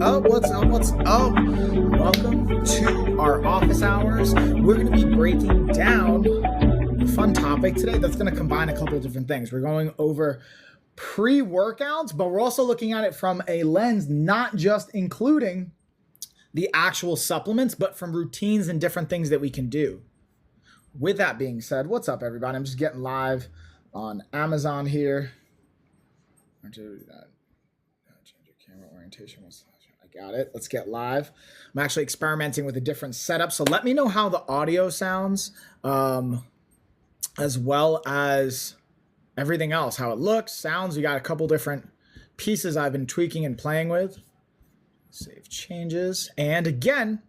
up? What's up? Welcome to our office hours. We're going to be breaking down a fun topic today that's going to combine a couple of different things. We're going over pre-workouts, but we're also looking at it from a lens, not just including the actual supplements, but from routines and different things that we can do. With that being said, what's up, everybody? I'm just getting live on Amazon here. Change your camera orientation. I got it. Let's get live. I'm actually experimenting with a different setup, so let me know how the audio sounds, as well as everything else, how it looks, sounds. We got a couple different pieces I've been tweaking and playing with. Save changes. And again,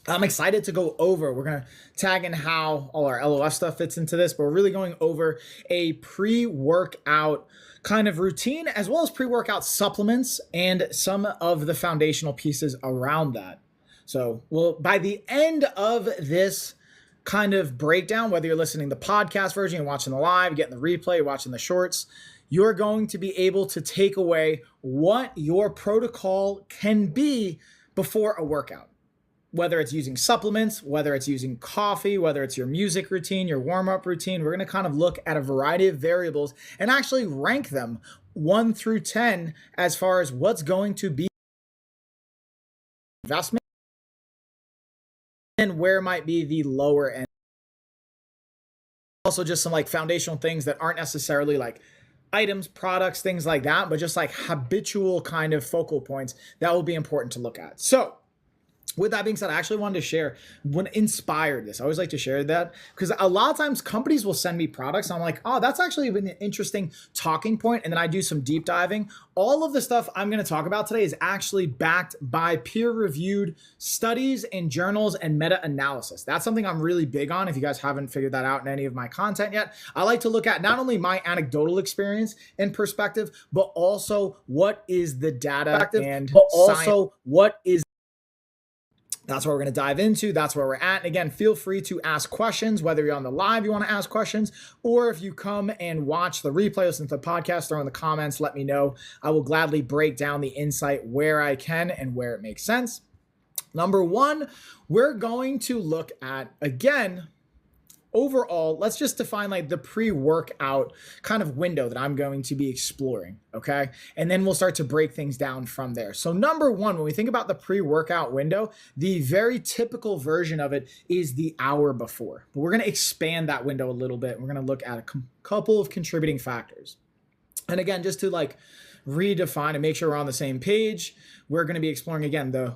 I'm excited to go over, we're going to tag in how all our LOF stuff fits into this, but we're really going over a pre-workout kind of routine, as well as pre-workout supplements and some of the foundational pieces around that. So by the end of this kind of breakdown, whether you're listening to the podcast version, you're watching the live, getting the replay, you're watching the shorts, you're going to be able to take away what your protocol can be before a workout. Whether it's using supplements, whether it's using coffee, whether it's your music routine, your warm-up routine, we're going to kind of look at a variety of variables and actually rank them 1 through 10 as far as what's going to be investment and where might be the lower end. Also just some like foundational things that aren't necessarily like items, products, things like that, but just like habitual kind of focal points that will be important to look at. So with that being said, I actually wanted to share what inspired this. I always like to share that because a lot of times companies will send me products and I'm like, oh, that's actually an interesting talking point. And then I do some deep diving. All of the stuff I'm going to talk about today is actually backed by peer-reviewed studies and journals and meta-analysis. That's something I'm really big on. If you guys haven't figured that out in any of my content yet, I like to look at not only my anecdotal experience and perspective, but also what is the data and also what is. That's what we're going to dive into. That's where we're at. And again, feel free to ask questions, whether you're on the live, you want to ask questions, or if you come and watch the replay, listen to the podcast, throw in the comments, let me know. I will gladly break down the insight where I can and where it makes sense. Number one, we're going to look at, again, overall, let's just define like the pre-workout kind of window that I'm going to be exploring, okay? And then we'll start to break things down from there. So number one, when we think about the pre-workout window, the very typical version of it is the hour before. But we're going to expand that window a little bit. We're going to look at a couple of contributing factors. And again, just to like redefine and make sure we're on the same page, we're going to be exploring again the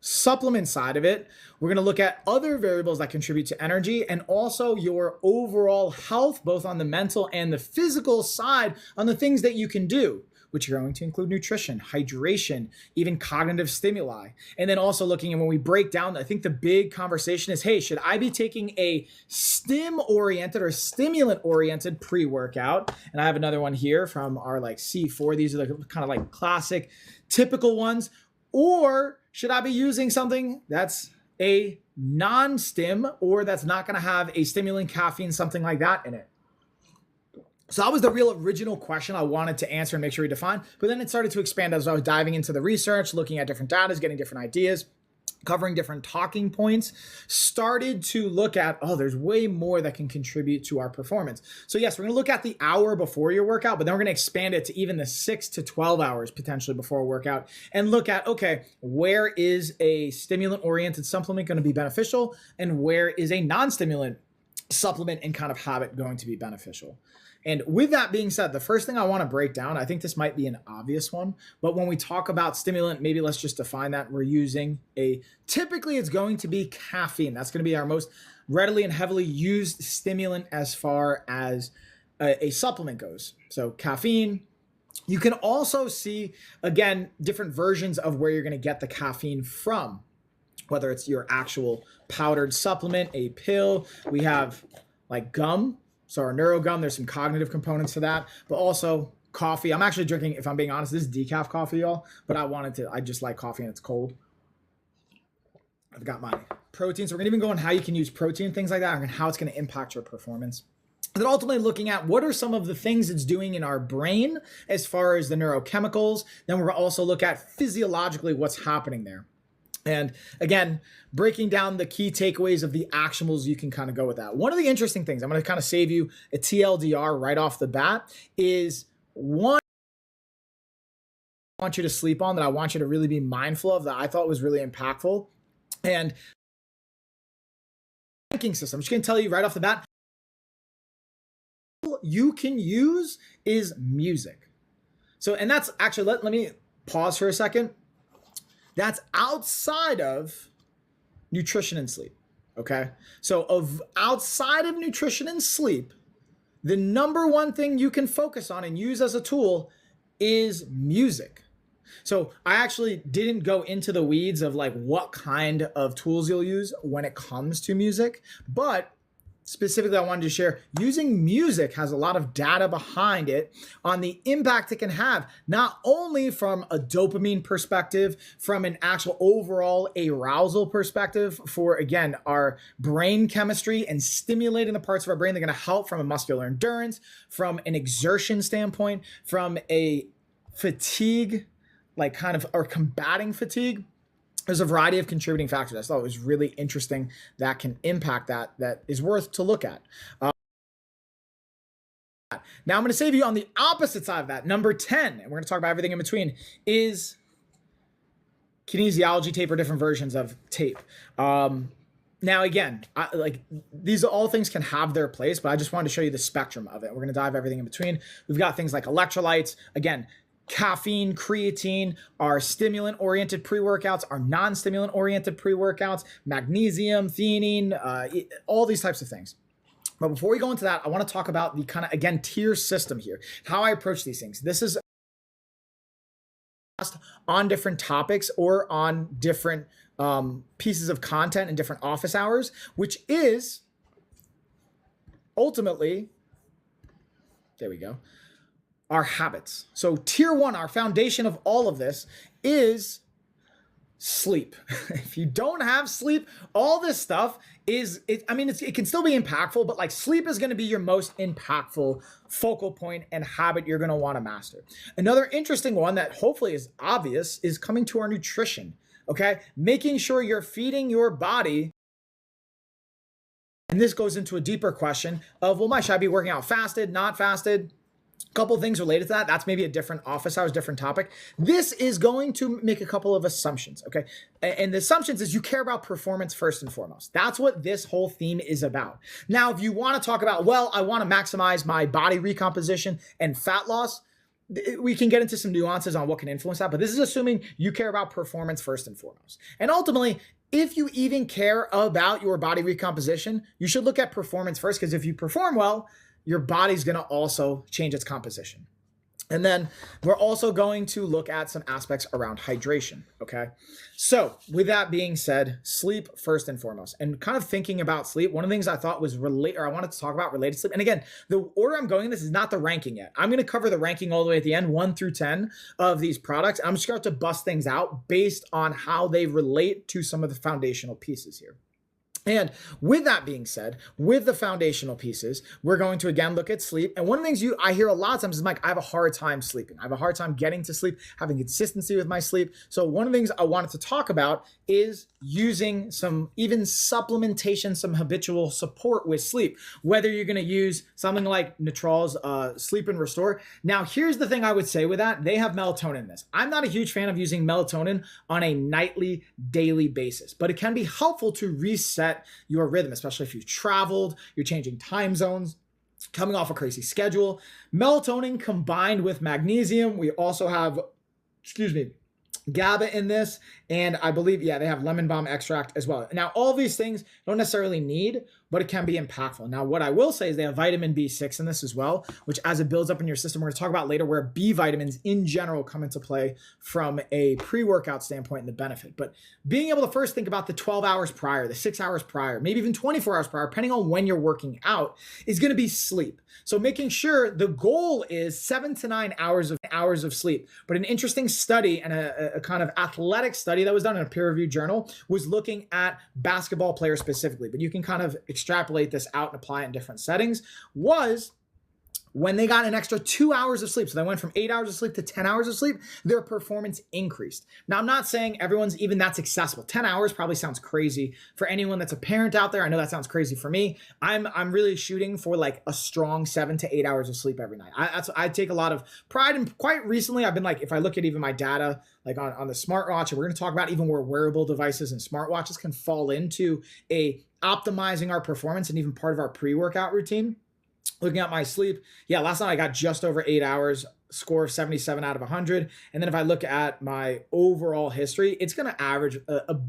supplement side of it. We're going to look at other variables that contribute to energy and also your overall health, both on the mental and the physical side, on the things that you can do, which are going to include nutrition, hydration, even cognitive stimuli. And then also looking at when we break down, I think the big conversation is, hey, should I be taking a stim-oriented or stimulant-oriented pre-workout? And I have another one here from our like C4. These are the kind of like classic, typical ones. Or should I be using something that's a non-stim or that's not going to have a stimulant, caffeine, something like that in it? So that was the real original question I wanted to answer and make sure we define. But then it started to expand as I was diving into the research, looking at different data, getting different ideas, covering different talking points, started to look at, oh, there's way more that can contribute to our performance. So yes, we're going to look at the hour before your workout, but then we're going to expand it to even the 6 to 12 hours potentially before a workout and look at, okay, where is a stimulant-oriented supplement going to be beneficial and where is a non-stimulant supplement and kind of habit going to be beneficial? And with that being said, the first thing I want to break down, I think this might be an obvious one, but when we talk about stimulant, maybe let's just define that. We're using typically it's going to be caffeine. That's going to be our most readily and heavily used stimulant as far as a supplement goes. So caffeine. You can also see, again, different versions of where you're going to get the caffeine from, whether it's your actual powdered supplement, a pill. We have like gum. So our neurogum, there's some cognitive components to that, but also coffee. I'm actually drinking, if I'm being honest, this is decaf coffee, y'all, but I just like coffee and it's cold. I've got my protein. So we're gonna even go on how you can use protein, things like that, and how it's gonna impact your performance. then ultimately looking at what are some of the things it's doing in our brain as far as the neurochemicals. Then we're also look at physiologically what's happening there. And again, breaking down the key takeaways of the actionables you can kind of go with that. One of the interesting things, I'm going to kind of save you a TLDR right off the bat, is one I want you to sleep on that I want you to really be mindful of that I thought was really impactful. And ranking system, I'm just going to tell you right off the bat, you can use is music. So, and that's actually, let me pause for a second. That's outside of nutrition and sleep, okay? So outside of nutrition and sleep, the number one thing you can focus on and use as a tool is music. So I actually didn't go into the weeds of like what kind of tools you'll use when it comes to music, but specifically I wanted to share using music has a lot of data behind it on the impact it can have, not only from a dopamine perspective, from an actual overall arousal perspective for, again, our brain chemistry and stimulating the parts of our brain that are going to help from a muscular endurance, from an exertion standpoint, from a fatigue, like kind of, or combating fatigue. There's a variety of contributing factors. I thought it was really interesting that can impact that is worth to look at. Now I'm going to save you on the opposite side of that. Number 10, and we're going to talk about everything in between, is kinesiology tape or different versions of tape. Now, again, these all things can have their place, but I just wanted to show you the spectrum of it. We're going to dive everything in between. We've got things like electrolytes. Again, caffeine, creatine, our stimulant-oriented pre-workouts, our non-stimulant-oriented pre-workouts, magnesium, theanine, all these types of things. But before we go into that, I want to talk about the kind of, again, tier system here, how I approach these things. This is on different topics or on different pieces of content in different office hours, which is ultimately, there we go, our habits. So tier one, our foundation of all of this is sleep. If you don't have sleep, all this stuff it can still be impactful, but like sleep is going to be your most impactful focal point and habit you're going to want to master. Another interesting one that hopefully is obvious is coming to our nutrition. Okay. Making sure you're feeding your body. And this goes into a deeper question of, well, should I be working out fasted, not fasted? Couple things related to that. That's maybe a different office hours, different topic. This is going to make a couple of assumptions, okay? And the assumptions is you care about performance first and foremost. That's what this whole theme is about. Now, if you want to talk about, well, I want to maximize my body recomposition and fat loss, we can get into some nuances on what can influence that, but this is assuming you care about performance first and foremost. And ultimately, if you even care about your body recomposition, you should look at performance first, because if you perform well, your body's going to also change its composition. And then we're also going to look at some aspects around hydration, okay? So with that being said, sleep first and foremost. And kind of thinking about sleep, one of the things I thought was I wanted to talk about related to sleep. And again, the order I'm going in this is not the ranking yet. I'm going to cover the ranking all the way at the end, 1 through 10 of these products. I'm just going to have to bust things out based on how they relate to some of the foundational pieces here. And with that being said, with the foundational pieces, we're going to again look at sleep. And one of the things I hear a lot of times is, Mike, I have a hard time sleeping. I have a hard time getting to sleep, having consistency with my sleep. So one of the things I wanted to talk about is using some even supplementation, some habitual support with sleep, whether you're going to use something like Nitral's Sleep and Restore. Now, here's the thing I would say with that. They have melatonin in this. I'm not a huge fan of using melatonin on a nightly, daily basis, but it can be helpful to reset your rhythm, especially if you've traveled, you're changing time zones, coming off a crazy schedule. Melatonin combined with magnesium. We also have, GABA in this, and I believe, they have lemon balm extract as well. Now, all these things don't necessarily need, but it can be impactful. Now, what I will say is they have vitamin B6 in this as well, which as it builds up in your system, we're going to talk about later where B vitamins in general come into play from a pre-workout standpoint and the benefit. But being able to first think about the 12 hours prior, the 6 hours prior, maybe even 24 hours prior, depending on when you're working out, is going to be sleep. So making sure the goal is 7 to 9 hours of sleep. But an interesting study and a kind of athletic study that was done in a peer-reviewed journal was looking at basketball players specifically. But you can kind of extrapolate this out and apply it in different settings, was when they got an extra 2 hours of sleep. So they went from 8 hours of sleep to 10 hours of sleep, their performance increased. Now, I'm not saying everyone's even that's accessible. 10 hours probably sounds crazy for anyone that's a parent out there. I know that sounds crazy for me. I'm really shooting for like a strong 7 to 8 hours of sleep every night. I take a lot of pride, and quite recently I've been like, if I look at even my data, like on the smartwatch, and we're going to talk about even where wearable devices and smartwatches can fall into a optimizing our performance and even part of our pre-workout routine. Looking at my sleep, yeah, last night I got just over 8 hours, score of 77 out of 100. And then if I look at my overall history, it's going to average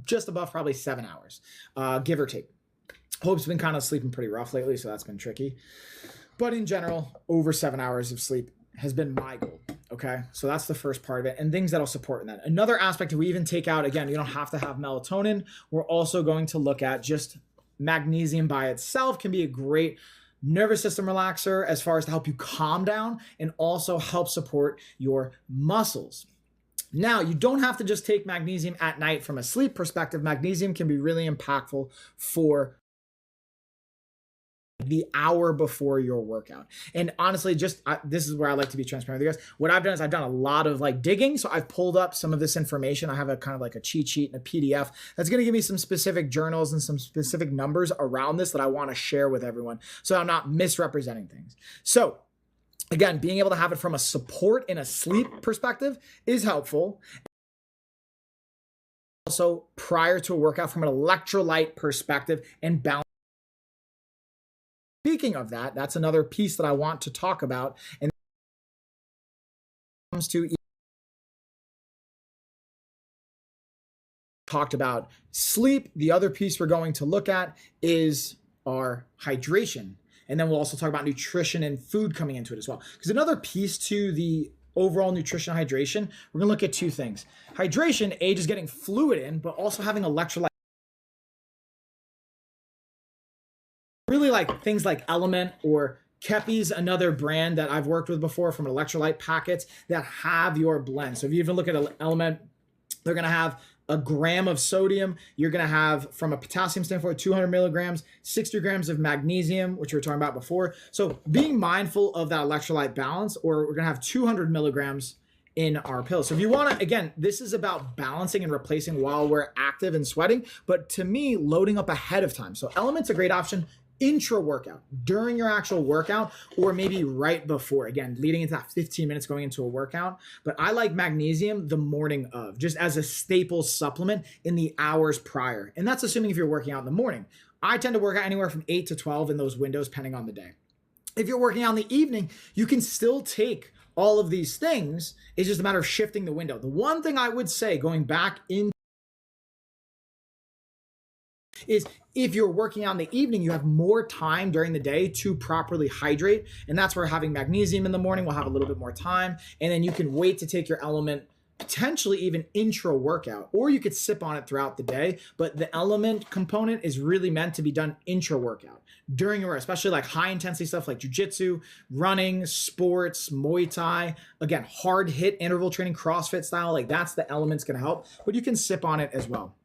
just above probably 7 hours, give or take. Hope's been kind of sleeping pretty rough lately, so that's been tricky. But in general, over 7 hours of sleep has been my goal. Okay, so that's the first part of it, and things that'll support in that. Another aspect that we even take out, again, you don't have to have melatonin. We're also going to look at just magnesium by itself can be a great nervous system relaxer as far as to help you calm down and also help support your muscles. Now, you don't have to just take magnesium at night from a sleep perspective. Magnesium can be really impactful for the hour before your workout. And honestly, this is where I like to be transparent with you guys. What I've done is I've done a lot of like digging. So I've pulled up some of this information. I have a kind of like a cheat sheet and a PDF that's going to give me some specific journals and some specific numbers around this that I want to share with everyone, so I'm not misrepresenting things. So again, being able to have it from a support and a sleep perspective is helpful. Also, prior to a workout from an electrolyte perspective and balance. Speaking of that, that's another piece that I want to talk about. And comes to talked about sleep. The other piece we're going to look at is our hydration. And then we'll also talk about nutrition and food coming into it as well. Because another piece to the overall nutrition and hydration, we're going to look at two things. Hydration, just getting fluid in, but also having electrolyte. Really like things like Element or Kepi's, another brand that I've worked with before from electrolyte packets that have your blend. So if you even look at Element, they're going to have a gram of sodium. You're going to have, from a potassium standpoint, 200 milligrams, 60 grams of magnesium, which we were talking about before. So being mindful of that electrolyte balance, or we're going to have 200 milligrams in our pills. So if you want to, again, this is about balancing and replacing while we're active and sweating. But to me, loading up ahead of time. So Element's a great option intra-workout, during your actual workout, or maybe right before, again, leading into that 15 minutes going into a workout. But I like magnesium the morning of, just as a staple supplement in the hours prior. And that's assuming if you're working out in the morning. I tend to work out anywhere from 8 to 12 in those windows, depending on the day. If you're working out in the evening, you can still take all of these things. It's just a matter of shifting the window. The one thing I would say, going back in, is if you're working out in the evening, you have more time during the day to properly hydrate. And that's where having magnesium in the morning will have a little bit more time. And then you can wait to take your Element, potentially even intra workout, or you could sip on it throughout the day. But the Element component is really meant to be done intra workout during your, especially like high intensity stuff like jujitsu, running, sports, Muay Thai, again, hard hit interval training, CrossFit style, like that's the Element's going to help, but you can sip on it as well.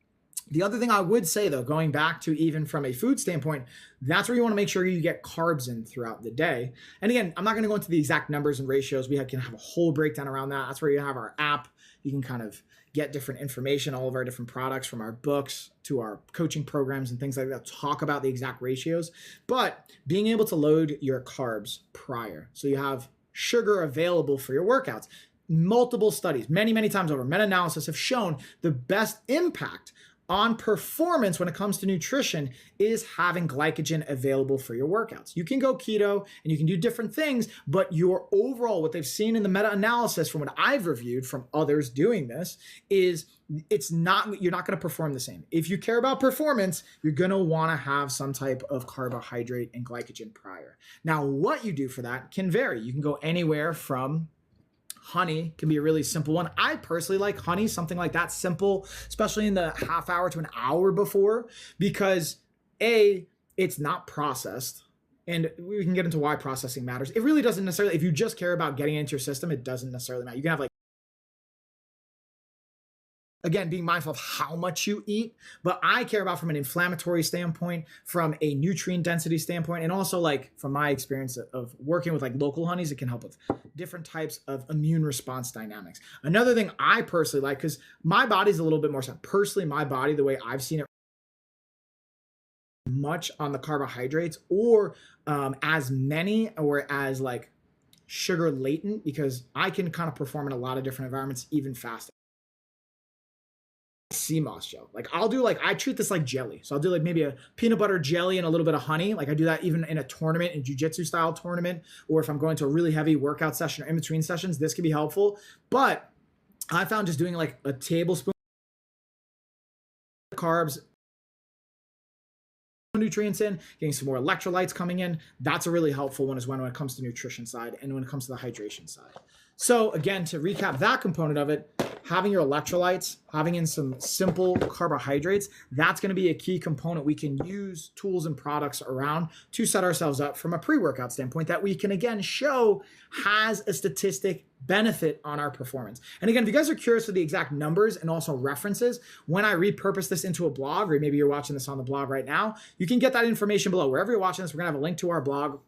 The other thing I would say, though, going back to even from a food standpoint, that's where you want to make sure you get carbs in throughout the day. And again, I'm not going to go into the exact numbers and ratios. We can have a whole breakdown around that. That's where you have our app. You can kind of get different information, all of our different products, from our books to our coaching programs and things like that, talk about the exact ratios. But being able to load your carbs prior, so you have sugar available for your workouts. Multiple studies, many times over, meta-analysis have shown the best impact on performance when it comes to nutrition is having glycogen available for your workouts. You can go keto and you can do different things, but your overall, what they've seen in the meta-analysis from what I've reviewed from others doing this, is you're not going to perform the same. If you care about performance, you're going to want to have some type of carbohydrate and glycogen prior. Now, what you do for that can vary. You can go anywhere from honey, can be a really simple one. I personally like honey, something like that simple, especially in the half hour to an hour before, because it's not processed. And we can get into why processing matters. It really doesn't necessarily, if you just care about getting into your system, it doesn't necessarily matter. You can have like again, being mindful of how much you eat, but I care about from an inflammatory standpoint, from a nutrient density standpoint, and also like from my experience of working with like local honeys, it can help with different types of immune response dynamics. Another thing I personally like, because my body's a little bit more, personally, my body, the way I've seen it, much on the carbohydrates or as many or as like sugar latent, because I can kind of perform in a lot of different environments even faster. Sea moss gel. Like I'll do like, I treat this like jelly. So I'll do like maybe a peanut butter jelly and a little bit of honey. Like I do that even in a tournament, in jiu-jitsu style tournament, or if I'm going to a really heavy workout session or in between sessions, this can be helpful. But I found just doing like a tablespoon of carbs, nutrients in, getting some more electrolytes coming in, that's a really helpful one as well when it comes to nutrition side and when it comes to the hydration side. So again, to recap that component of it, having your electrolytes, having in some simple carbohydrates, that's going to be a key component we can use tools and products around to set ourselves up from a pre-workout standpoint that we can again show has a statistic benefit on our performance. And again, if you guys are curious of the exact numbers and also references, when I repurpose this into a blog, or maybe you're watching this on the blog right now, you can get that information below. Wherever you're watching this, we're going to have a link to our blog.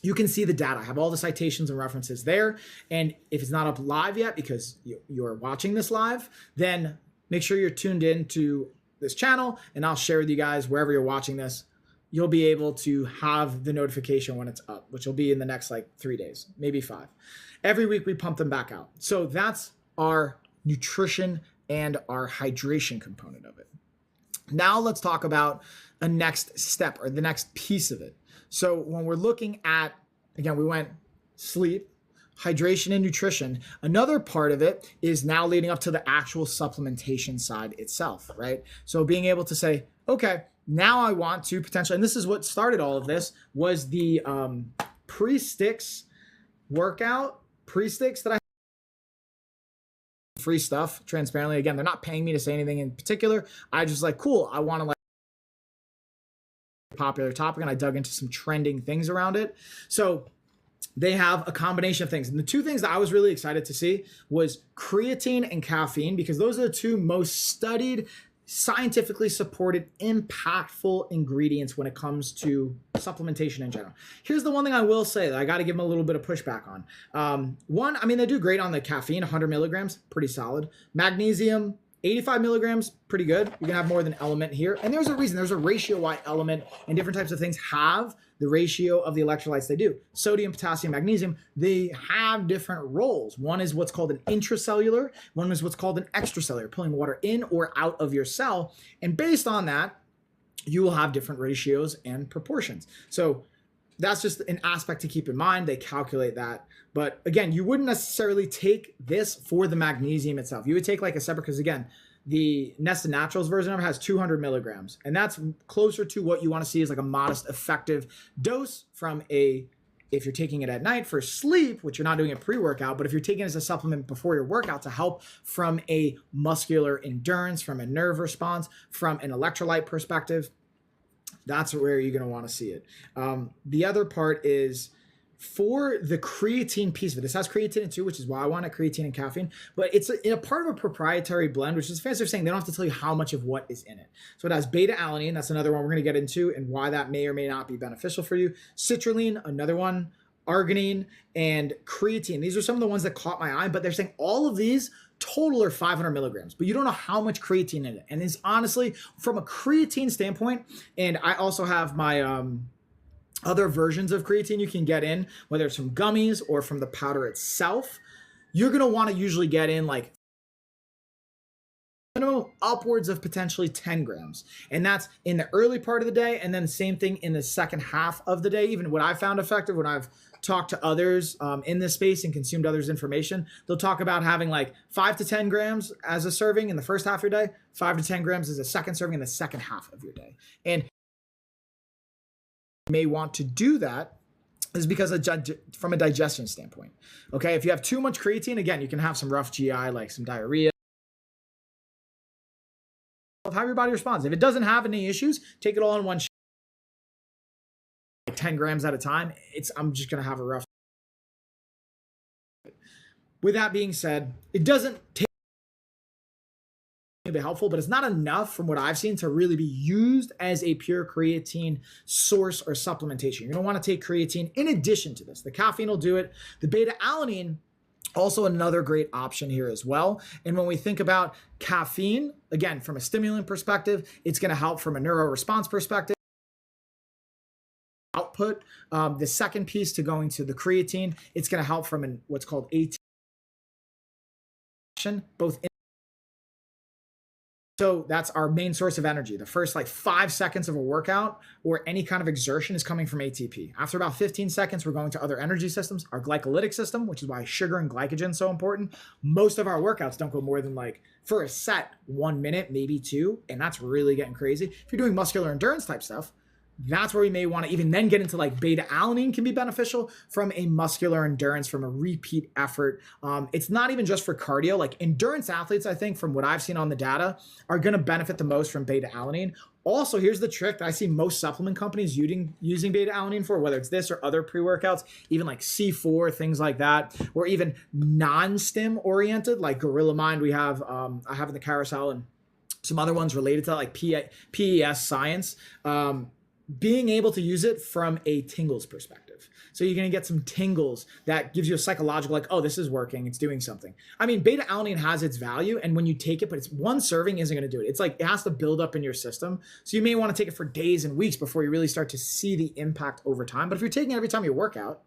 You can see the data. I have all the citations and references there. And if it's not up live yet because you're watching this live, then make sure you're tuned in to this channel and I'll share with you guys wherever you're watching this. You'll be able to have the notification when it's up, which will be in the next like 3 days, maybe 5. Every week we pump them back out. So that's our nutrition and our hydration component of it. Now let's talk about a next step or the next piece of it. So when we're looking at, again, we went sleep, hydration, and nutrition. Another part of it is now leading up to the actual supplementation side itself, right? So being able to say, okay, now I want to potentially, and this is what started all of this, was the pre-sticks workout, pre-sticks that I free stuff, transparently. Again, they're not paying me to say anything in particular. I just like, cool, I want to like popular topic, and I dug into some trending things around it. So they have a combination of things. And the two things that I was really excited to see was creatine and caffeine, because those are the two most studied, scientifically supported, impactful ingredients when it comes to supplementation in general. Here's the one thing I will say that I got to give them a little bit of pushback on. One, I mean, they do great on the caffeine, 100 milligrams, pretty solid. Magnesium, 85 milligrams, pretty good. You can have more than element here. And there's a reason. There's a ratio why element and different types of things have the ratio of the electrolytes they do. Sodium, potassium, magnesium, they have different roles. One is what's called an intracellular. One is what's called an extracellular, pulling water in or out of your cell. And based on that, you will have different ratios and proportions. So that's just an aspect to keep in mind. They calculate that. But again, you wouldn't necessarily take this for the magnesium itself. You would take like a separate, because again, the Nestle Naturals version of it has 200 milligrams. And that's closer to what you want to see as like a modest effective dose from a, if you're taking it at night for sleep, which you're not doing a pre-workout, but if you're taking it as a supplement before your workout to help from a muscular endurance, from a nerve response, from an electrolyte perspective, that's where you're going to want to see it. The other part is for the creatine piece of it. This has creatine in too, which is why I wanted creatine and caffeine, but it's a part of a proprietary blend, which is fancy of saying they don't have to tell you how much of what is in it. So it has beta-alanine, that's another one we're going to get into and why that may or may not be beneficial for you. Citrulline, another one, arginine, and creatine. These are some of the ones that caught my eye, but they're saying all of these total are 500 milligrams, but you don't know how much creatine in it. And it's honestly, from a creatine standpoint, and I also have my other versions of creatine you can get in, whether it's from gummies or from the powder itself, you're going to want to usually get in like upwards of potentially 10 grams. And that's in the early part of the day. And then same thing in the second half of the day. Even what I found effective when I've talked to others in this space and consumed others' information, they'll talk about having like 5 to 10 grams as a serving in the first half of your day, 5 to 10 grams as a second serving in the second half of your day. And may want to do that is because from a digestion standpoint. Okay, if you have too much creatine, again, you can have some rough GI, like some diarrhea. How your body responds. If it doesn't have any issues, take it all in one shot. 10 grams at a time. I'm just gonna have a rough. With that being said, it doesn't take be helpful, but it's not enough from what I've seen to really be used as a pure creatine source or supplementation. You're going to want to take creatine in addition to this. The caffeine will do it. The beta alanine, also another great option here as well. And when we think about caffeine, again, from a stimulant perspective, it's going to help from a neuro response perspective. Output. The second piece to going to the creatine, it's going to help from what's called AT, both. So that's our main source of energy. The first like 5 seconds of a workout or any kind of exertion is coming from ATP. After about 15 seconds, we're going to other energy systems, our glycolytic system, which is why sugar and glycogen is so important. Most of our workouts don't go more than like, for a set, 1 minute, maybe 2. And that's really getting crazy. If you're doing muscular endurance type stuff, that's where we may want to even then get into like beta alanine can be beneficial from a muscular endurance, from a repeat effort. It's not even just for cardio. Like endurance athletes, I think from what I've seen on the data, are going to benefit the most from beta alanine. Also, here's the trick that I see most supplement companies using beta alanine for, whether it's this or other pre-workouts, even like C4, things like that, or even non-stim oriented, like Gorilla Mind I have in the carousel, and some other ones related to that, like PES science. Being able to use it from a tingles perspective. So you're going to get some tingles that gives you a psychological, like, oh, this is working, it's doing something. I mean, beta alanine has its value, and when you take it, but it's one serving isn't going to do it. It's like, it has to build up in your system. So you may want to take it for days and weeks before you really start to see the impact over time. But if you're taking it every time you work out,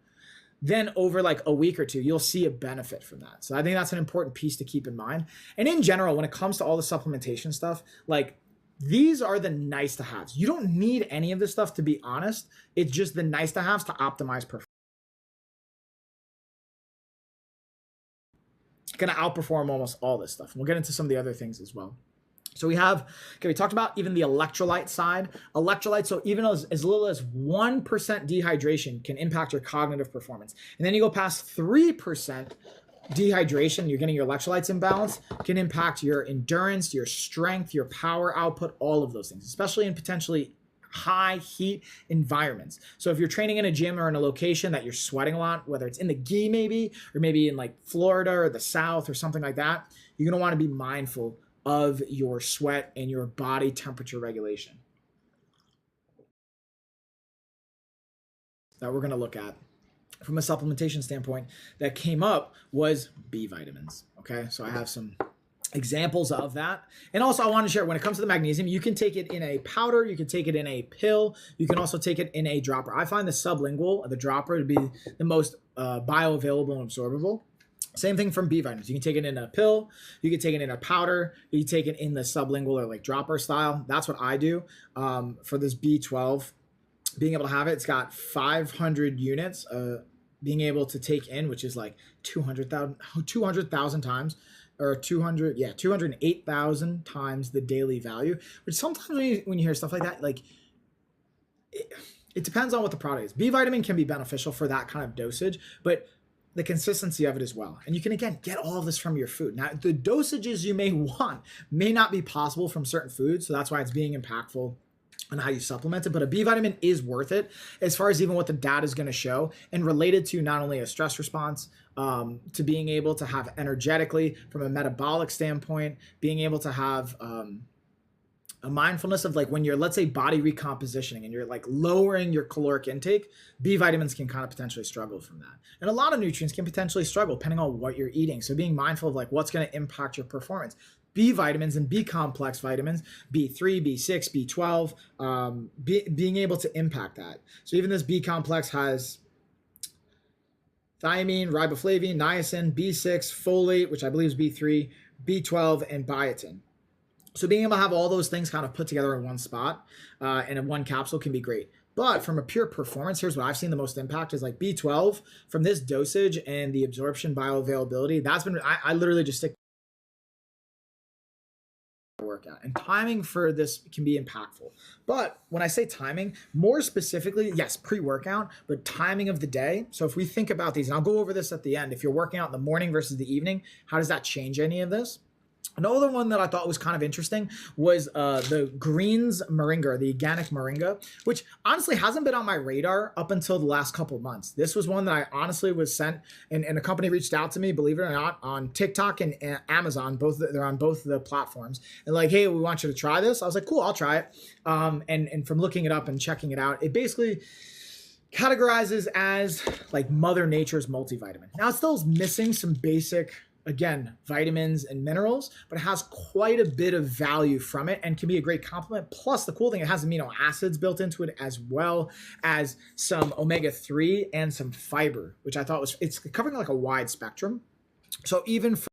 then over like a week or two, you'll see a benefit from that. So I think that's an important piece to keep in mind. And in general, when it comes to all the supplementation stuff, like, these are the nice to haves. You don't need any of this stuff, to be honest. It's just the nice to haves to optimize performance. Going to outperform almost all this stuff. We'll get into some of the other things as well. So we talked about even the electrolyte side. Electrolytes, so even as little as 1% dehydration can impact your cognitive performance. And then you go past 3%, dehydration, you're getting your electrolytes imbalance, can impact your endurance, your strength, your power output, all of those things, especially in potentially high heat environments. So if you're training in a gym or in a location that you're sweating a lot, whether it's in the gi maybe, or maybe in like Florida or the South or something like that, you're going to want to be mindful of your sweat and your body temperature regulation that we're going to look at. From a supplementation standpoint that came up was B vitamins. Okay, so I have some examples of that. And also I want to share, when it comes to the magnesium, you can take it in a powder, you can take it in a pill, you can also take it in a dropper. I find the sublingual, the dropper, to be the most bioavailable and absorbable. Same thing from B vitamins. You can take it in a pill, you can take it in a powder, you can take it in the sublingual or like dropper style. That's what I do for this B12. Being able to have it, it's got 500 units being able to take in, which is like 200,000 times, or 208,000 times the daily value, which sometimes when you hear stuff like that, like it depends on what the product is. B vitamin can be beneficial for that kind of dosage, but the consistency of it as well. And you can, again, get all of this from your food. Now, the dosages you may want may not be possible from certain foods, so that's why it's being impactful on how you supplement it, but a B vitamin is worth it as far as even what the data is going to show, and related to not only a stress response, to being able to have energetically from a metabolic standpoint, being able to have a mindfulness of like when you're, let's say, body recompositioning and you're like lowering your caloric intake, B vitamins can kind of potentially struggle from that. And a lot of nutrients can potentially struggle depending on what you're eating. So being mindful of like what's going to impact your performance. B vitamins and B complex vitamins, B3, B6, B12, being able to impact that. So even this B complex has thiamine, riboflavin, niacin, B6, folate, which I believe is B3, B12, and biotin. So being able to have all those things kind of put together in one spot and in one capsule can be great. But from a pure performance, here's what I've seen the most impact is like B12 from this dosage and the absorption bioavailability. That's been, I literally just stick workout, and timing for this can be impactful. But when I say timing, more specifically, yes, pre-workout, but timing of the day. So if we think about these, and I'll go over this at the end, if you're working out in the morning versus the evening, how does that change any of this? Another one that I thought was kind of interesting was the greens moringa, the organic moringa, which honestly hasn't been on my radar up until the last couple of months. This was one that I honestly was sent, and a company reached out to me, believe it or not, on TikTok and Amazon. They're on both the platforms, and like, hey, we want you to try this. I was like, cool, I'll try it. And from looking it up and checking it out, it basically categorizes as like Mother Nature's multivitamin. Now it still is missing some basic, again, vitamins and minerals, but it has quite a bit of value from it and can be a great complement. Plus, the cool thing, it has amino acids built into it, as well as some omega-3 and some fiber, which I thought it's covering like a wide spectrum. So even for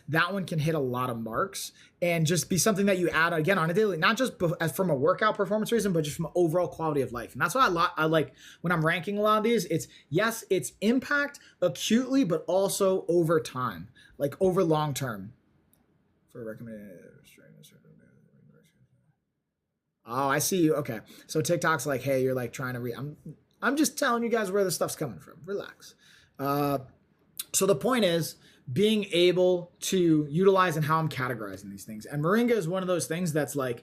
that one can hit a lot of marks and just be something that you add again on a daily, not just from a workout performance reason, but just from overall quality of life. And that's why I like when I'm ranking a lot of these. It's yes, it's impact acutely, but also over time, like over long term. For recommended. Oh, I see you. Okay, so TikTok's like, hey, you're like trying to I'm just telling you guys where the stuff's coming from. Relax. So the point is, being able to utilize and how I'm categorizing these things. And moringa is one of those things that's like,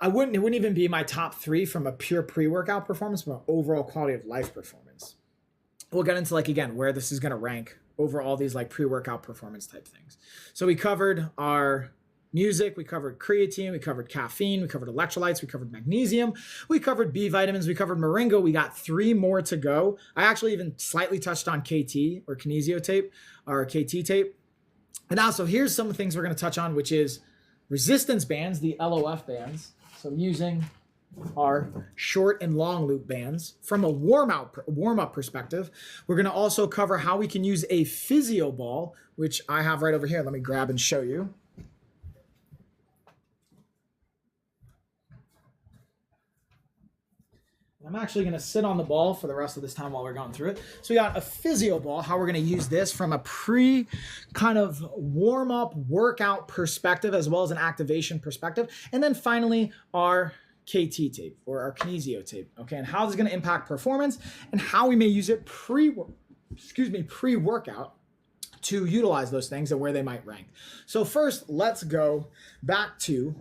it wouldn't even be my top 3 from a pure pre-workout performance, but overall quality of life performance. We'll get into like, again, where this is going to rank over all these like pre-workout performance type things. So we covered our music, we covered creatine, we covered caffeine, we covered electrolytes, we covered magnesium, we covered B vitamins, we covered moringa. We got 3 more to go. I actually even slightly touched on KT or kinesio tape or KT tape. And also here's some of the things we're going to touch on, which is resistance bands, the LOF bands. So using our short and long loop bands from a warm-up perspective. We're going to also cover how we can use a physio ball, which I have right over here. Let me grab and show you. I'm actually going to sit on the ball for the rest of this time while we're going through it. So we got a physio ball, how we're going to use this from a pre kind of warm-up workout perspective, as well as an activation perspective. And then finally, our KT tape or our kinesio tape. Okay, and how this is going to impact performance and how we may use it pre-workout to utilize those things and where they might rank. So first, let's go back to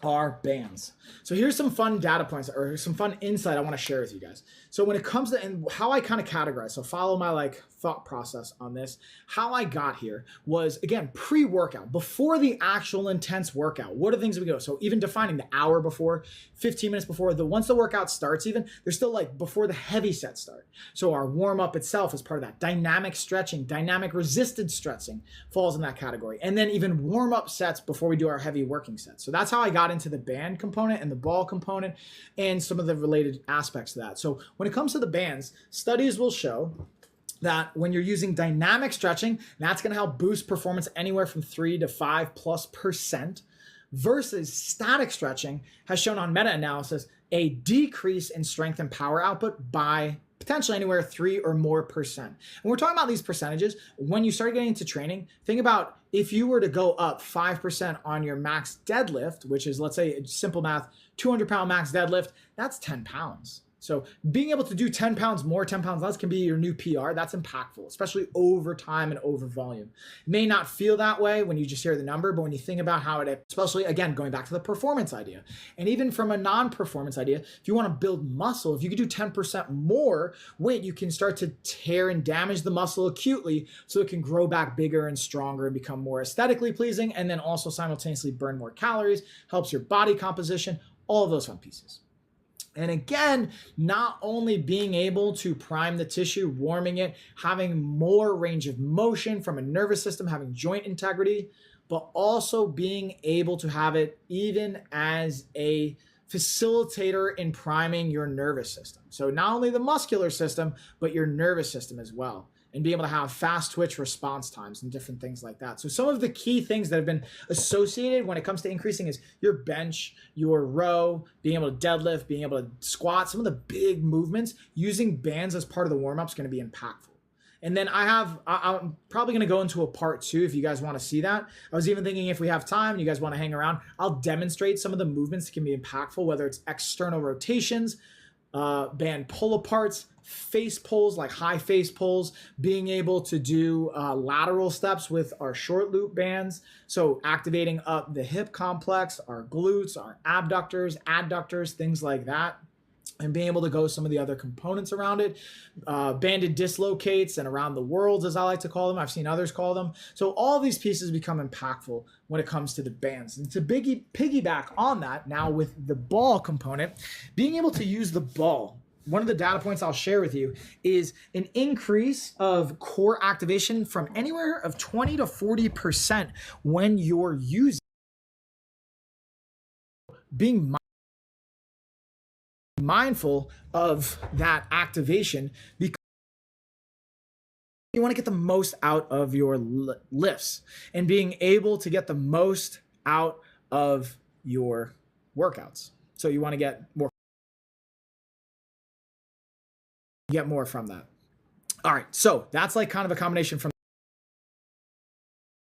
our bands. So here's some fun data points or some fun insight I want to share with you guys. So when it comes to and how I kind of categorize, so follow my like thought process on this. How I got here was, again, pre-workout, before the actual intense workout. What are the things we go? So even defining the hour before, 15 minutes before, once the workout starts even, they're still like before the heavy sets start. So our warm-up itself is part of that. Dynamic stretching, dynamic resisted stretching falls in that category. And then even warm-up sets before we do our heavy working sets. So that's how I got into the band component and the ball component and some of the related aspects to that. So when it comes to the bands, studies will show that when you're using dynamic stretching, that's going to help boost performance anywhere from 3 to 5+% versus static stretching has shown on meta-analysis a decrease in strength and power output by potentially anywhere 3 or more %. And we're talking about these percentages. When you start getting into training, think about if you were to go up 5% on your max deadlift, which is, let's say, simple math, 200-pound max deadlift, that's 10 pounds. So being able to do 10 pounds more, 10 pounds less can be your new PR. That's impactful, especially over time and over volume. It may not feel that way when you just hear the number, but when you think about how it, especially again, going back to the performance idea, and even from a non-performance idea, if you want to build muscle, if you could do 10% more weight, you can start to tear and damage the muscle acutely so it can grow back bigger and stronger and become more aesthetically pleasing, and then also simultaneously burn more calories, helps your body composition, all of those fun pieces. And again, not only being able to prime the tissue, warming it, having more range of motion from a nervous system, having joint integrity, but also being able to have it even as a facilitator in priming your nervous system. So not only the muscular system, but your nervous system as well. And be able to have fast twitch response times and different things like that. So some of the key things that have been associated when it comes to increasing is your bench, your row, being able to deadlift, being able to squat, some of the big movements. Using bands as part of the warm-up is going to be impactful. And then I'm probably going to go into a part 2 if you guys want to see that. I was even thinking if we have time and you guys want to hang around, I'll demonstrate some of the movements that can be impactful, whether it's external rotations, band pull-aparts, face pulls, like high face pulls, being able to do lateral steps with our short loop bands. So activating up the hip complex, our glutes, our abductors, adductors, things like that. And being able to go some of the other components around it, banded dislocates and around the worlds, as I like to call them. I've seen others call them. So all of these pieces become impactful when it comes to the bands. And to piggyback on that, now with the ball component, being able to use the ball. One of the data points I'll share with you is an increase of core activation from anywhere of 20 to 40% when you're using. Being mindful of that activation because you want to get the most out of your lifts and being able to get the most out of your workouts. So you want to get more from that. All right, so that's like kind of a combination from.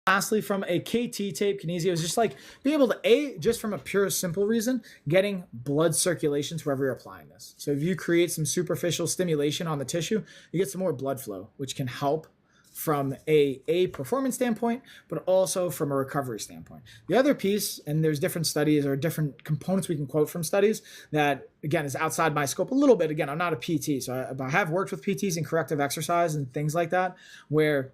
Lastly, from a KT tape, kinesio is just like being able to, just from a pure simple reason, getting blood circulation to wherever you're applying this. So if you create some superficial stimulation on the tissue, you get some more blood flow, which can help from a performance standpoint, but also from a recovery standpoint. The other piece, and there's different studies or different components we can quote from studies that, again, is outside my scope a little bit. Again, I'm not a PT, so I have worked with PTs in corrective exercise and things like that, where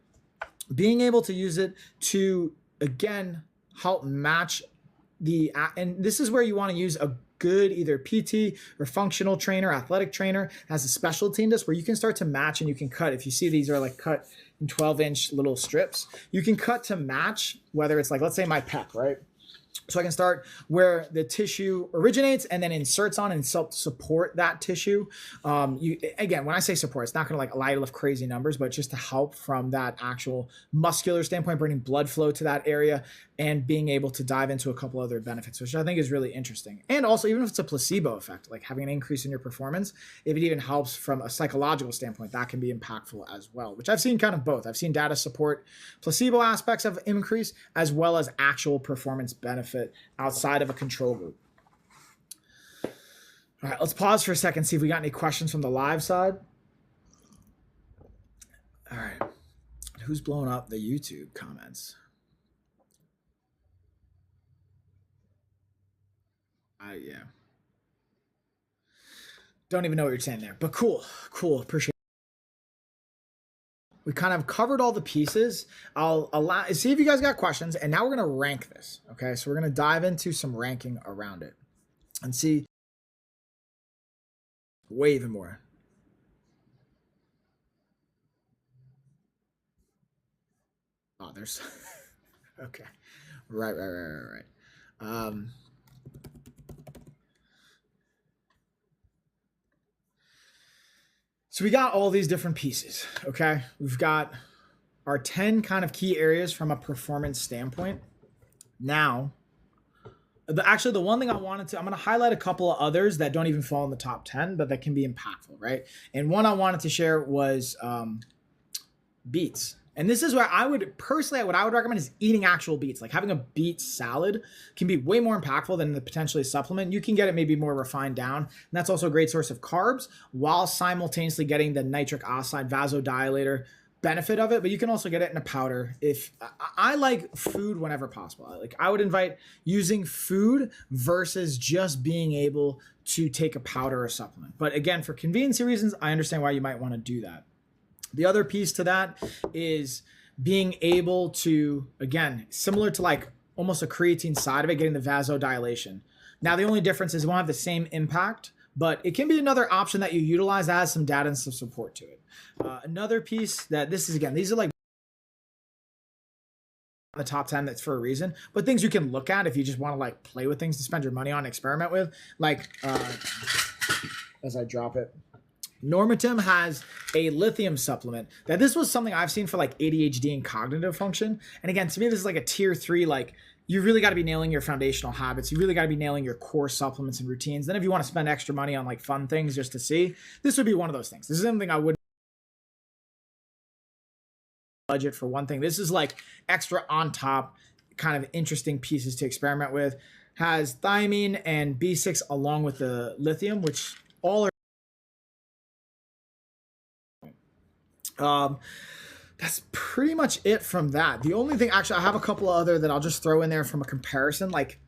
being able to use it to, again, help match and this is where you want to use a good either PT or functional trainer, athletic trainer, has a specialty in this where you can start to match and you can cut. If you see these are like cut in 12-inch little strips, you can cut to match, whether it's like, let's say my pec, right? So I can start where the tissue originates and then inserts on and support that tissue. Again, when I say support, it's not going to like allow you to lift crazy numbers, but just to help from that actual muscular standpoint, bringing blood flow to that area and being able to dive into a couple other benefits, which I think is really interesting. And also, even if it's a placebo effect, like having an increase in your performance, if it even helps from a psychological standpoint, that can be impactful as well, which I've seen kind of both. I've seen data support placebo aspects of increase as well as actual performance benefit outside of a control group. All right, let's pause for a second, see if we got any questions from the live side. All right, who's blowing up the YouTube comments? Yeah. Don't even know what you're saying there, but cool. Appreciate it. We kind of covered all the pieces. I'll see if you guys got questions, and now we're going to rank this. Okay, so we're going to dive into some ranking around it and see way even more. Oh, there's okay. Right. So we got all these different pieces, okay? We've got our 10 kind of key areas from a performance standpoint. Now, actually the one thing I'm going to highlight a couple of others that don't even fall in the top 10, but that can be impactful, right? And one I wanted to share was beets. And this is where I would personally, what I would recommend is eating actual beets. Like having a beet salad can be way more impactful than the potentially supplement. You can get it maybe more refined down. And that's also a great source of carbs while simultaneously getting the nitric oxide vasodilator benefit of it. But you can also get it in a powder. If I like food whenever possible. Like I would invite using food versus just being able to take a powder or supplement. But again, for convenience reasons, I understand why you might want to do that. The other piece to that is being able to, again, similar to like almost a creatine side of it, getting the vasodilation. Now, the only difference is it won't have the same impact, but it can be another option that you utilize that has some data and some support to it. Another piece that this is, again, these are like the top 10 that's for a reason, but things you can look at if you just want to like play with things to spend your money on, experiment with, like as I drop it. Normatim has a lithium supplement that this was something I've seen for like ADHD and cognitive function. And again, to me, this is like a tier 3, like you really got to be nailing your foundational habits. You really got to be nailing your core supplements and routines. Then if you want to spend extra money on like fun things just to see, this would be one of those things. This is something I wouldn't budget for one thing. This is like extra on top kind of interesting pieces to experiment with. Has thiamine and B6 along with the lithium, which all are That's pretty much it from that. The only thing, actually, I have a couple of other that I'll just throw in there from a comparison, like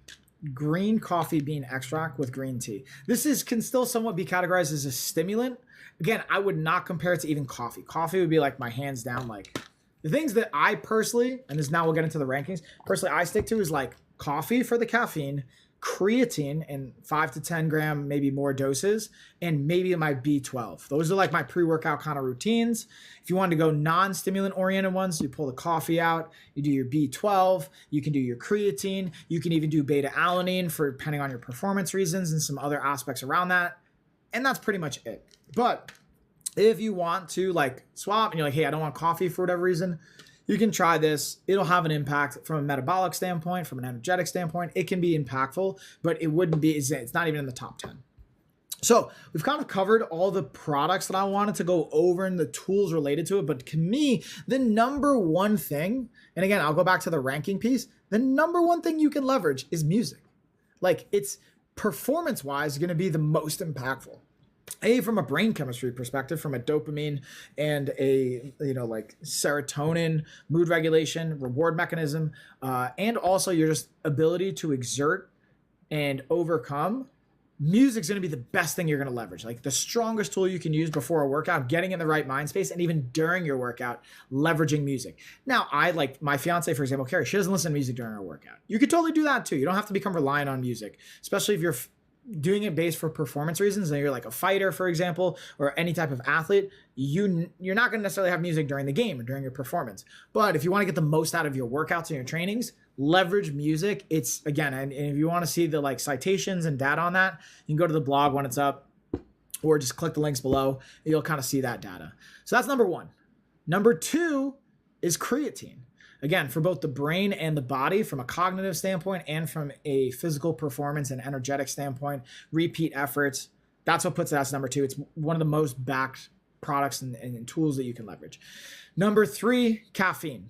green coffee bean extract with green tea. Can still somewhat be categorized as a stimulant. Again, I would not compare it to even coffee. Coffee would be like my hands down, like the things that I personally, and this now we'll get into the rankings, personally I stick to is like coffee for the caffeine, creatine in 5 to 10 gram, maybe more doses, and maybe my B12. Those are like my pre-workout kind of routines. If you want to go non-stimulant oriented ones, you pull the coffee out, you do your B12, you can do your creatine, you can even do beta alanine for depending on your performance reasons and some other aspects around that. And that's pretty much it. But if you want to like swap and you're like, hey, I don't want coffee for whatever reason, you can try this. It'll have an impact from a metabolic standpoint, from an energetic standpoint. It can be impactful, but it wouldn't be, it's not even in the top 10. So we've kind of covered all the products that I wanted to go over and the tools related to it. But to me, the number one thing, and again, I'll go back to the ranking piece, the number one thing you can leverage is music. Like it's performance-wise going to be the most impactful. From a brain chemistry perspective, from a dopamine and a, like serotonin, mood regulation, reward mechanism, and also your just ability to exert and overcome, music's going to be the best thing you're going to leverage. Like the strongest tool you can use before a workout, getting in the right mind space, and even during your workout, leveraging music. Now, I like my fiance, for example, Carrie, she doesn't listen to music during her workout. You could totally do that too. You don't have to become reliant on music, especially if you're doing it based for performance reasons and you're like a fighter, for example, or any type of athlete. You're not going to necessarily have music during the game or during your performance. But if you want to get the most out of your workouts and your trainings, leverage music. It's again, and if you want to see the like citations and data on that, you can go to the blog when it's up or just click the links below. You'll kind of see that data. So that's number one. Number two is creatine. Again, for both the brain and the body, from a cognitive standpoint and from a physical performance and energetic standpoint, repeat efforts, that's what puts it as number two. It's one of the most backed products and tools that you can leverage. Number three, caffeine.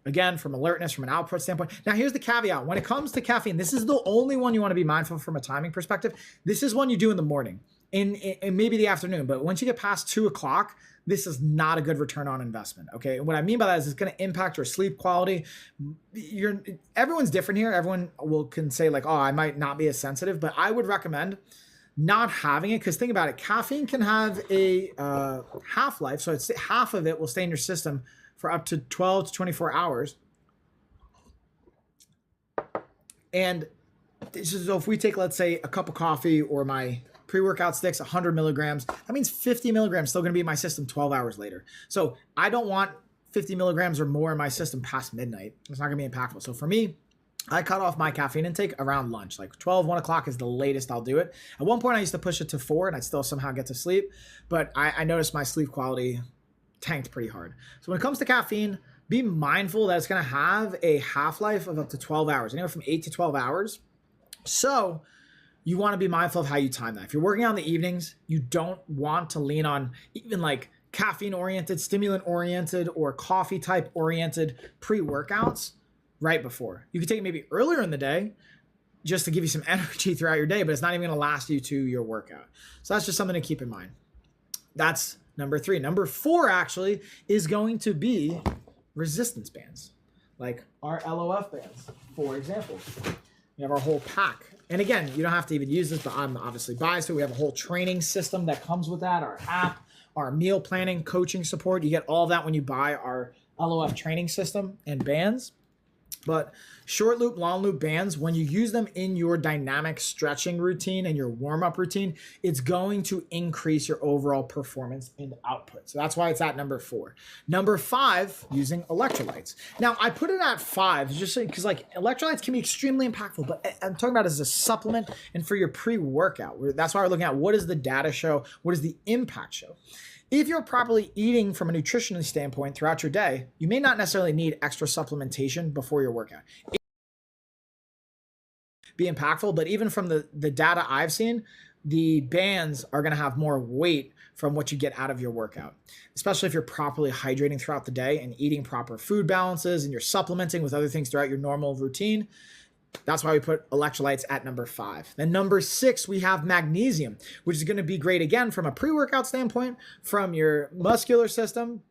Again, from alertness, from an output standpoint. Now, here's the caveat. When it comes to caffeine, this is the only one you want to be mindful from a timing perspective. This is one you do in the morning and maybe the afternoon. But once you get past 2 o'clock, this is not a good return on investment. Okay. And what I mean by that is it's going to impact your sleep quality. Everyone's different here. Everyone can say like, oh, I might not be as sensitive, but I would recommend not having it. Cause think about it. Caffeine can have a half-life. So it's half of it will stay in your system for up to 12 to 24 hours. And so if we take, let's say, a cup of coffee or my pre-workout sticks, 100 milligrams, that means 50 milligrams still going to be in my system 12 hours later. So I don't want 50 milligrams or more in my system past midnight. It's not going to be impactful. So for me, I cut off my caffeine intake around lunch, like 12, 1 o'clock is the latest I'll do it. At one point I used to push it to 4 and I'd still somehow get to sleep, but I noticed my sleep quality tanked pretty hard. So when it comes to caffeine, be mindful that it's going to have a half-life of up to 12 hours, anywhere from 8 to 12 hours. So you want to be mindful of how you time that. If you're working out in the evenings, you don't want to lean on even like caffeine-oriented, stimulant-oriented, or coffee-type-oriented pre-workouts right before. You could take it maybe earlier in the day just to give you some energy throughout your day, but it's not even going to last you to your workout. So that's just something to keep in mind. That's number three. Number four actually is going to be resistance bands, like our LOF bands, for example. We have our whole pack. And again, you don't have to even use this, but I'm obviously biased. So we have a whole training system that comes with that, our app, our meal planning, coaching support. You get all that when you buy our LOF training system and bands. But short loop, long loop bands, when you use them in your dynamic stretching routine and your warm-up routine, it's going to increase your overall performance and output. So that's why it's at number 4. Number 5, using electrolytes. Now, I put it at 5 just because like electrolytes can be extremely impactful, but I'm talking about it as a supplement and for your pre-workout. That's why we're looking at what does the data show? What does the impact show? If you're properly eating from a nutritional standpoint throughout your day, you may not necessarily need extra supplementation before your workout. It be impactful, but even from the data I've seen, the bands are going to have more weight from what you get out of your workout, especially if you're properly hydrating throughout the day and eating proper food balances and you're supplementing with other things throughout your normal routine. That's why we put electrolytes at number 5. Then number 6, we have magnesium, which is going to be great again from a pre-workout standpoint, from your muscular system,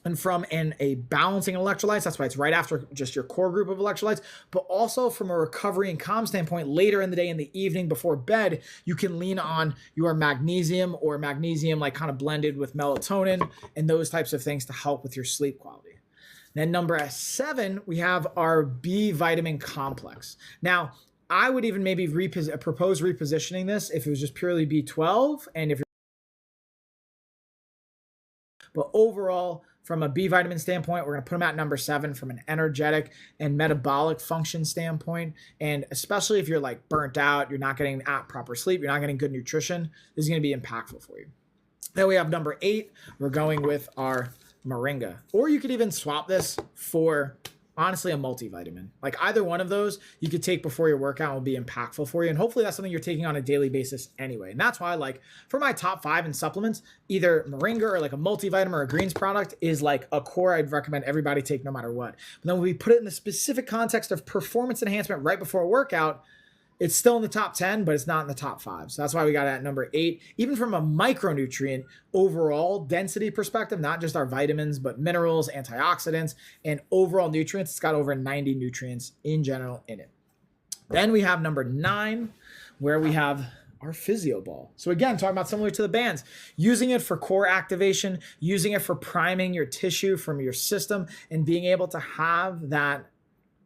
and from a balancing electrolytes, that's why it's right after just your core group of electrolytes, but also from a recovery and calm standpoint, later in the day, in the evening before bed, you can lean on your magnesium, or magnesium like kind of blended with melatonin and those types of things to help with your sleep quality. Then number 7, we have our B vitamin complex. Now, I would even maybe propose repositioning this if it was just purely B12, and if you're, but overall, from a B vitamin standpoint, we're going to put them at number 7 from an energetic and metabolic function standpoint. And especially if you're like burnt out, you're not getting proper sleep, you're not getting good nutrition, this is going to be impactful for you. Then we have number 8, we're going with our moringa. Or you could even swap this for, honestly, a multivitamin. Like either one of those you could take before your workout will be impactful for you. And hopefully that's something you're taking on a daily basis anyway. And that's why, like, for my top 5 in supplements, either moringa or like a multivitamin or a greens product is like a core I'd recommend everybody take no matter what. But then when we put it in the specific context of performance enhancement right before a workout, it's still in the top 10, but it's not in the top 5. So that's why we got it at number 8. Even from a micronutrient overall density perspective, not just our vitamins, but minerals, antioxidants, and overall nutrients, it's got over 90 nutrients in general in it. Then we have number 9, where we have our physio ball. So again, talking about similar to the bands, using it for core activation, using it for priming your tissue from your system, and being able to have that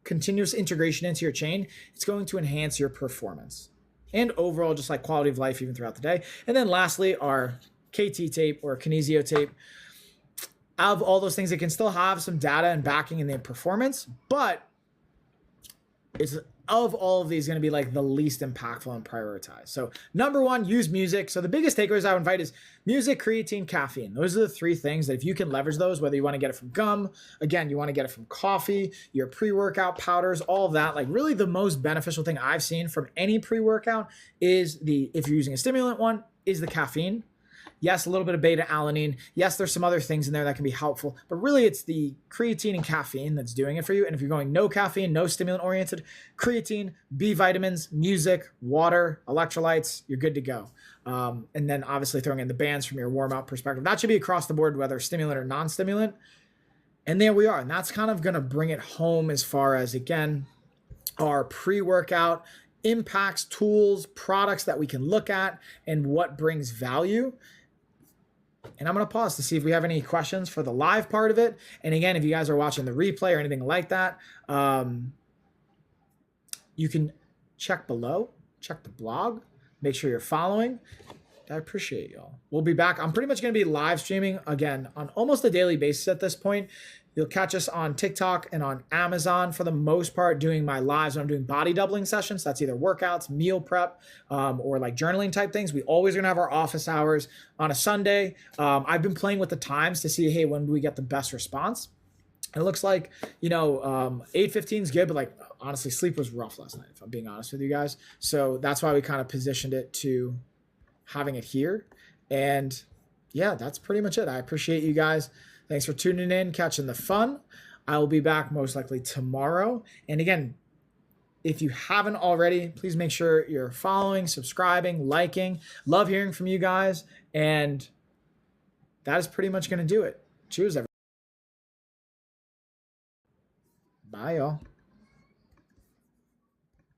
continuous integration into your chain, it's going to enhance your performance and overall just like quality of life even throughout the day. And then lastly, our KT tape or kinesio tape. Out of all those things, it can still have some data and backing in the performance, but it's of all of these going to be like the least impactful and prioritized. So number 1, use music. So the biggest takeaways I would invite is music, creatine, caffeine. Those are the 3 things that if you can leverage those, whether you want to get it from gum, again, you want to get it from coffee, your pre-workout powders, all of that. Like really the most beneficial thing I've seen from any pre-workout is if you're using a stimulant one, is the caffeine. Yes, a little bit of beta alanine. Yes, there's some other things in there that can be helpful, but really it's the creatine and caffeine that's doing it for you. And if you're going no caffeine, no stimulant oriented, creatine, B vitamins, music, water, electrolytes, you're good to go. And then obviously throwing in the bands from your warm up perspective. That should be across the board, whether stimulant or non-stimulant. And there we are. And that's kind of going to bring it home as far as, again, our pre-workout impacts, tools, products that we can look at, and what brings value. And I'm going to pause to see if we have any questions for the live part of it. And again, if you guys are watching the replay or anything like that, you can check below, check the blog, make sure you're following. I appreciate y'all. We'll be back. I'm pretty much going to be live streaming again on almost a daily basis at this point. You'll catch us on TikTok and on Amazon for the most part doing my lives when I'm doing body doubling sessions. That's either workouts, meal prep, or like journaling type things. We always gonna have our office hours on a Sunday. I've been playing with the times to see, hey, when do we get the best response? It looks like, 8:15 is good, but like honestly, sleep was rough last night, if I'm being honest with you guys. So that's why we kind of positioned it to having it here. And yeah, that's pretty much it. I appreciate you guys. Thanks for tuning in, catching the fun. I will be back most likely tomorrow. And again, if you haven't already, please make sure you're following, subscribing, liking. Love hearing from you guys. And that is pretty much going to do it. Cheers, everyone. Bye, y'all.